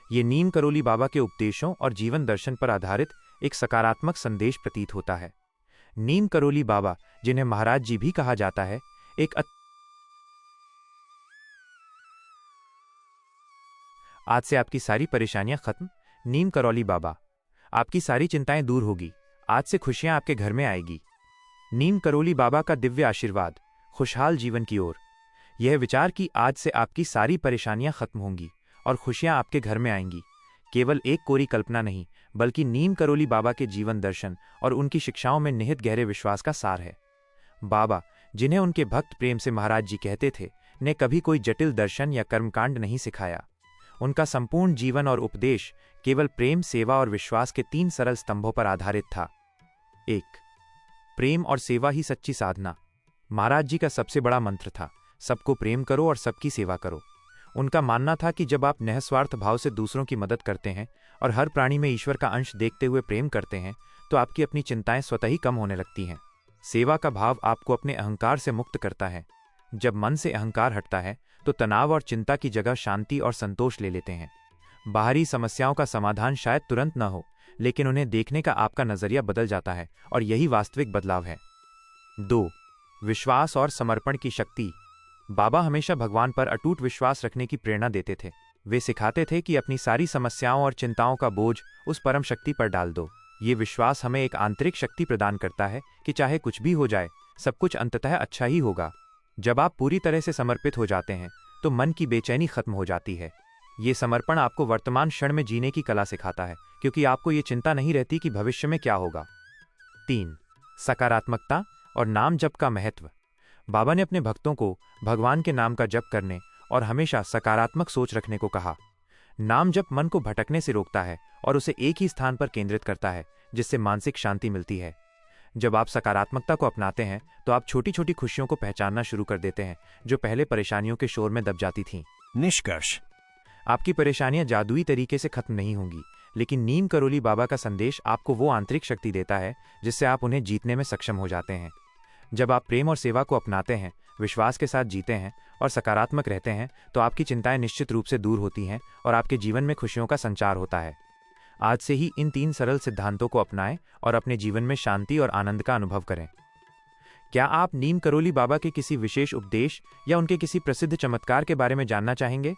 ये नीम करोली बाबा के उपदेशों और जीवन दर्शन पर आधारित एक सकारात्मक संदेश प्रतीत होता है। नीम करोली बाबा, जिन्हें महाराज जी भी कहा जाता है, एक आज से आपकी सारी परेशानियां खत्म। नीम करोली बाबा, आपकी सारी चिंताएं दूर होगी। आज से खुशियां आपके घर में आएगी। नीम करोली बाबा का दिव्य आशीर्वाद, खुशहाल जीवन की ओर। यह विचार कि आज से आपकी सारी परेशानियां खत्म होंगी और खुशियां आपके घर में आएंगी, केवल एक कोरी कल्पना नहीं, बल्कि नीम करोली बाबा के जीवन दर्शन और उनकी शिक्षाओं में निहित गहरे विश्वास का सार है। बाबा, जिन्हें उनके भक्त प्रेम से महाराज जी कहते थे, ने कभी कोई जटिल दर्शन या कर्मकांड नहीं सिखाया। उनका संपूर्ण जीवन और उपदेश केवल प्रेम, सेवा और विश्वास के 3 सरल स्तंभों पर आधारित था। 1. प्रेम और सेवा ही सच्ची साधना। महाराज जी का सबसे बड़ा मंत्र था, सबको प्रेम करो और सबकी सेवा करो। उनका मानना था कि जब आप निःस्वार्थ भाव से दूसरों की मदद करते हैं और हर प्राणी में ईश्वर का अंश देखते हुए प्रेम करते हैं, तो आपकी अपनी चिंताएं स्वतः ही कम होने लगती हैं। सेवा का भाव आपको अपने अहंकार से मुक्त करता है। जब मन से अहंकार हटता है तो तनाव और चिंता की जगह शांति और संतोष ले लेते हैं। बाहरी समस्याओं का समाधान शायद तुरंत न हो, लेकिन उन्हें देखने का आपका नजरिया बदल जाता है, और यही वास्तविक बदलाव है। 2. विश्वास और समर्पण की शक्ति। बाबा हमेशा भगवान पर अटूट विश्वास रखने की प्रेरणा देते थे। वे सिखाते थे कि अपनी सारी समस्याओं और चिंताओं का बोझ उस परम शक्ति पर डाल दो। ये विश्वास हमें एक आंतरिक शक्ति प्रदान करता है कि चाहे कुछ भी हो जाए, सब कुछ अंततः अच्छा ही होगा। जब आप पूरी तरह से समर्पित हो जाते हैं तो मन की बेचैनी खत्म हो जाती है। ये समर्पण आपको वर्तमान क्षण में जीने की कला सिखाता है, क्योंकि आपको ये चिंता नहीं रहती कि भविष्य में क्या होगा। 3. सकारात्मकता और नाम जप का महत्व। बाबा ने अपने भक्तों को भगवान के नाम का जप करने और हमेशा सकारात्मक सोच रखने को कहा। नाम जप मन को भटकने से रोकता है और उसे एक ही स्थान पर केंद्रित करता है, जिससे मानसिक शांति मिलती है। जब आप सकारात्मकता को अपनाते हैं तो आप छोटी छोटी खुशियों को पहचानना शुरू कर देते हैं, जो पहले परेशानियों के शोर में दब जाती थीं। निष्कर्ष, आपकी परेशानियां जादुई तरीके से खत्म नहीं होंगी, लेकिन नीम करोली बाबा का संदेश आपको वो आंतरिक शक्ति देता है जिससे आप उन्हें जीतने में सक्षम हो जाते हैं। जब आप प्रेम और सेवा को अपनाते हैं, विश्वास के साथ जीते हैं और सकारात्मक रहते हैं, तो आपकी चिंताएं निश्चित रूप से दूर होती हैं और आपके जीवन में खुशियों का संचार होता है। आज से ही इन 3 सरल सिद्धांतों को अपनाएं और अपने जीवन में शांति और आनंद का अनुभव करें। क्या आप नीम करोली बाबा के किसी विशेष उपदेश या उनके किसी प्रसिद्ध चमत्कार के बारे में जानना चाहेंगे?